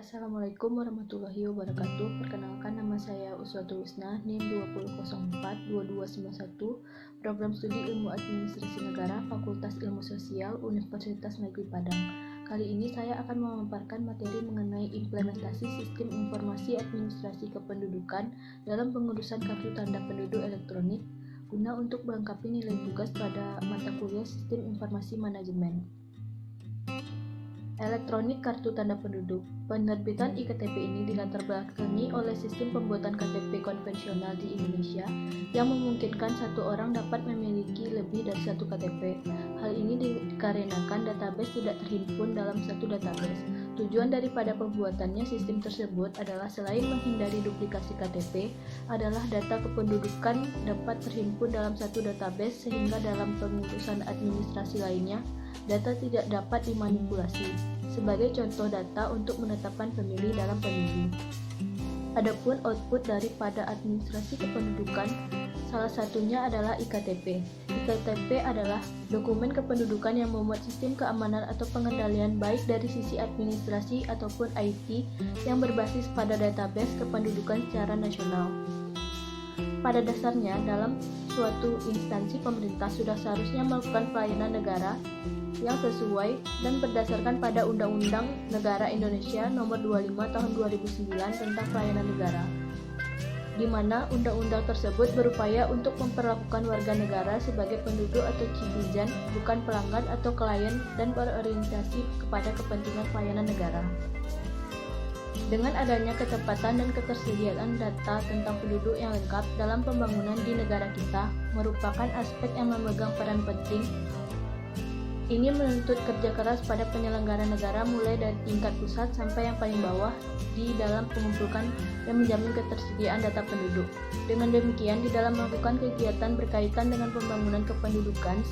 Assalamualaikum warahmatullahi wabarakatuh. Perkenalkan, nama saya Uswatul Husna, NIM 20042291, Program Studi Ilmu Administrasi Negara, Fakultas Ilmu Sosial, Universitas Negeri Padang. Kali ini saya akan memaparkan materi mengenai implementasi sistem informasi administrasi kependudukan dalam pengurusan kartu tanda penduduk elektronik guna untuk melengkapi nilai tugas pada mata kuliah Sistem Informasi Manajemen. Elektronik kartu tanda penduduk. Penerbitan iktp ini dilatar belakangi oleh sistem pembuatan KTP konvensional di Indonesia yang memungkinkan satu orang dapat memiliki lebih dari satu KTP. Hal ini dikarenakan database tidak terhimpun dalam satu database. Tujuan daripada pembuatannya sistem tersebut adalah selain menghindari duplikasi KTP, adalah data kependudukan dapat terhimpun dalam satu database sehingga dalam pengurusan administrasi lainnya, data tidak dapat dimanipulasi. Sebagai contoh data untuk menetapkan pemilih dalam pemilu. Adapun output daripada administrasi kependudukan, salah satunya adalah iktp. iktp adalah dokumen kependudukan yang memuat sistem keamanan atau pengendalian baik dari sisi administrasi ataupun IT yang berbasis pada database kependudukan secara nasional. Pada dasarnya, dalam suatu instansi pemerintah sudah seharusnya melakukan pelayanan negara yang sesuai dan berdasarkan pada Undang-Undang Negara Indonesia Nomor 25 Tahun 2009 tentang Pelayanan Negara, di mana undang-undang tersebut berupaya untuk memperlakukan warga negara sebagai penduduk atau citizen, bukan pelanggan atau klien, dan berorientasi kepada kepentingan pelayanan negara. Dengan adanya ketepatan dan ketersediaan data tentang penduduk yang lengkap dalam pembangunan di negara kita merupakan aspek yang memegang peran penting. Ini menuntut kerja keras pada penyelenggara negara mulai dari tingkat pusat sampai yang paling bawah di dalam mengumpulkan dan menjamin ketersediaan data penduduk. Dengan demikian, di dalam melakukan kegiatan berkaitan dengan pembangunan kependudukan,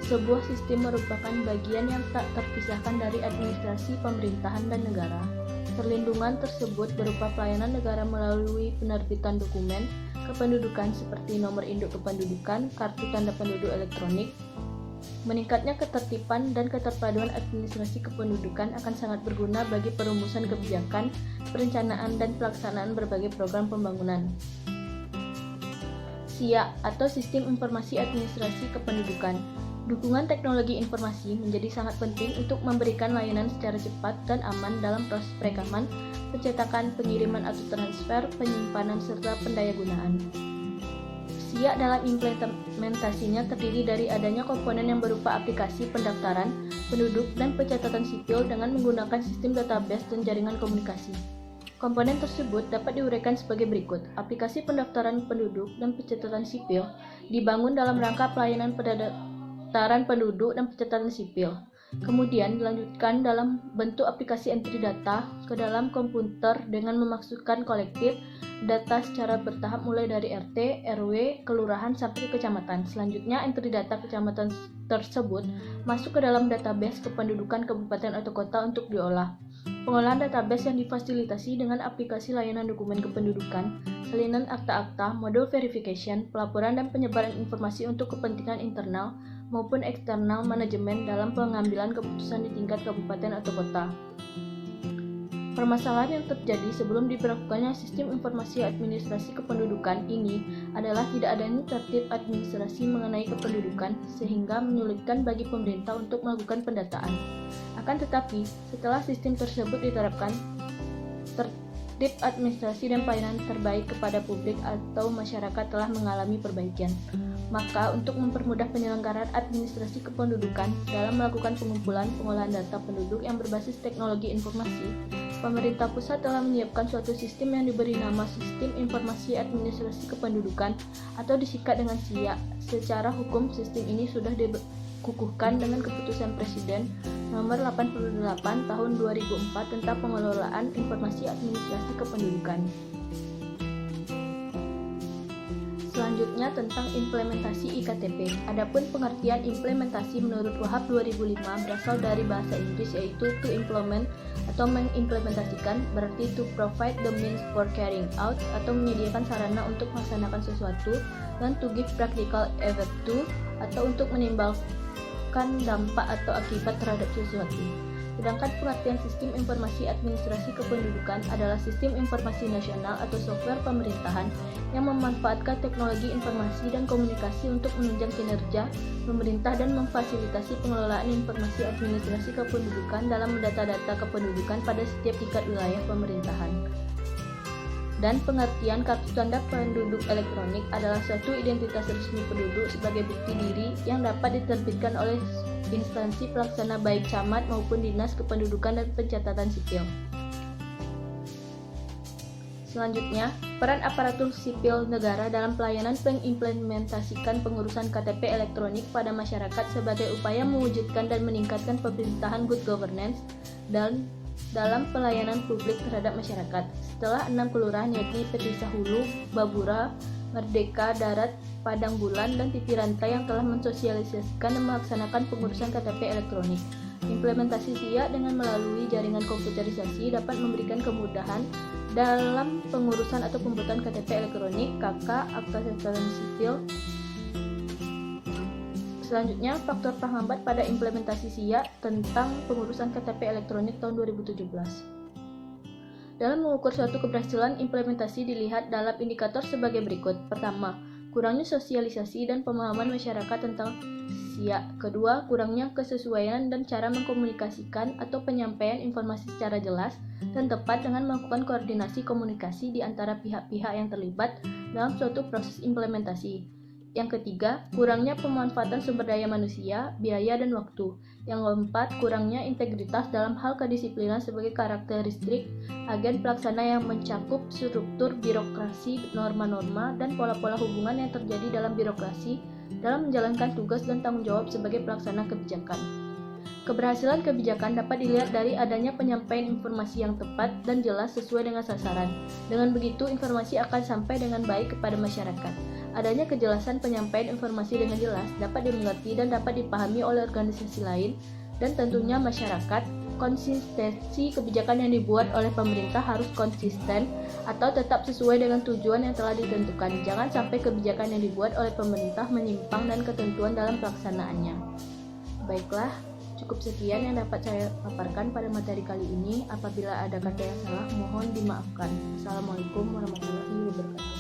sebuah sistem merupakan bagian yang tak terpisahkan dari administrasi pemerintahan dan negara. Perlindungan tersebut berupa pelayanan negara melalui penerbitan dokumen kependudukan seperti nomor induk kependudukan, kartu tanda penduduk elektronik. Meningkatnya ketertiban dan keterpaduan administrasi kependudukan akan sangat berguna bagi perumusan kebijakan, perencanaan, dan pelaksanaan berbagai program pembangunan. SIA atau Sistem Informasi Administrasi Kependudukan. Dukungan teknologi informasi menjadi sangat penting untuk memberikan layanan secara cepat dan aman dalam proses perekaman, pencetakan, pengiriman atau transfer, penyimpanan, serta pendayagunaan. SIA dalam implementasinya terdiri dari adanya komponen yang berupa aplikasi pendaftaran penduduk dan pencatatan sipil dengan menggunakan sistem database dan jaringan komunikasi. Komponen tersebut dapat diuraikan sebagai berikut. Aplikasi pendaftaran penduduk dan pencatatan sipil dibangun dalam rangka pelayanan pendaftaran penduduk dan pencatatan sipil. Kemudian dilanjutkan dalam bentuk aplikasi entry data ke dalam komputer dengan memasukkan kolektif data secara bertahap mulai dari RT, RW, kelurahan sampai ke kecamatan. Selanjutnya entry data kecamatan tersebut masuk ke dalam database kependudukan kabupaten atau kota untuk diolah. Pengolahan database yang difasilitasi dengan aplikasi layanan dokumen kependudukan, salinan akta-akta, modul verification, pelaporan dan penyebaran informasi untuk kepentingan internal maupun eksternal manajemen dalam pengambilan keputusan di tingkat kabupaten atau kota. Permasalahan yang terjadi sebelum diberlakukannya sistem informasi administrasi kependudukan ini adalah tidak adanya tertib administrasi mengenai kependudukan sehingga menyulitkan bagi pemerintah untuk melakukan pendataan. Akan tetapi, setelah sistem tersebut diterapkan, tertib administrasi dan pelayanan terbaik kepada publik atau masyarakat telah mengalami perbaikan. Maka untuk mempermudah penyelenggaraan administrasi kependudukan dalam melakukan pengumpulan pengolahan data penduduk yang berbasis teknologi informasi, pemerintah pusat telah menyiapkan suatu sistem yang diberi nama Sistem Informasi Administrasi Kependudukan atau disingkat dengan SIA. Secara hukum, sistem ini sudah dikukuhkan dengan Keputusan Presiden Nomor 88 Tahun 2004 tentang pengelolaan informasi administrasi kependudukan. Selanjutnya tentang implementasi iktp. Adapun pengertian implementasi menurut Wahab 2005 berasal dari bahasa Inggris yaitu to implement atau mengimplementasikan, berarti to provide the means for carrying out atau menyediakan sarana untuk melaksanakan sesuatu, dan to give practical effect to atau untuk menimbulkan dampak atau akibat terhadap sesuatu. Sedangkan pengertian sistem informasi administrasi kependudukan adalah sistem informasi nasional atau software pemerintahan yang memanfaatkan teknologi informasi dan komunikasi untuk menunjang kinerja pemerintah dan memfasilitasi pengelolaan informasi administrasi kependudukan dalam mendata data kependudukan pada setiap tingkat wilayah pemerintahan. Dan pengertian kartu tanda penduduk elektronik adalah suatu identitas resmi penduduk sebagai bukti diri yang dapat diterbitkan oleh instansi pelaksana baik camat maupun dinas kependudukan dan pencatatan sipil. Selanjutnya, peran aparatur sipil negara dalam pelayanan mengimplementasikan pengurusan KTP elektronik pada masyarakat sebagai upaya mewujudkan dan meningkatkan pemerintahan good governance dan dalam pelayanan publik terhadap masyarakat. Setelah 6 kelurahan yakni Petisah Hulu, Babura, Merdeka, Darat, Padang Bulan, dan Tipi Rantai yang telah mensosialisasikan dan melaksanakan pengurusan KTP elektronik. Implementasi SIA dengan melalui jaringan komputerisasi dapat memberikan kemudahan dalam pengurusan atau pembuatan KTP elektronik, KK, akta catatan sipil. Selanjutnya, faktor penghambat pada implementasi SIA tentang pengurusan KTP elektronik tahun 2017. Dalam mengukur suatu keberhasilan implementasi dilihat dalam indikator sebagai berikut. Pertama, kurangnya sosialisasi dan pemahaman masyarakat tentang SIA. Kedua, kurangnya kesesuaian dan cara mengkomunikasikan atau penyampaian informasi secara jelas dan tepat dengan melakukan koordinasi komunikasi di antara pihak-pihak yang terlibat dalam suatu proses implementasi. Yang ketiga, kurangnya pemanfaatan sumber daya manusia, biaya, dan waktu. Yang keempat, kurangnya integritas dalam hal kedisiplinan sebagai karakteristik agen pelaksana yang mencakup struktur birokrasi, norma-norma, dan pola-pola hubungan yang terjadi dalam birokrasi dalam menjalankan tugas dan tanggung jawab sebagai pelaksana kebijakan. Keberhasilan kebijakan dapat dilihat dari adanya penyampaian informasi yang tepat dan jelas sesuai dengan sasaran. Dengan begitu, informasi akan sampai dengan baik kepada masyarakat. Adanya kejelasan penyampaian informasi dengan jelas dapat dimengerti dan dapat dipahami oleh organisasi lain dan tentunya masyarakat. Konsistensi kebijakan yang dibuat oleh pemerintah harus konsisten atau tetap sesuai dengan tujuan yang telah ditentukan. Jangan sampai kebijakan yang dibuat oleh pemerintah menyimpang dan ketentuan dalam pelaksanaannya. Baiklah, cukup sekian yang dapat saya paparkan pada materi kali ini. Apabila ada kata yang salah, mohon dimaafkan. Assalamualaikum warahmatullahi wabarakatuh.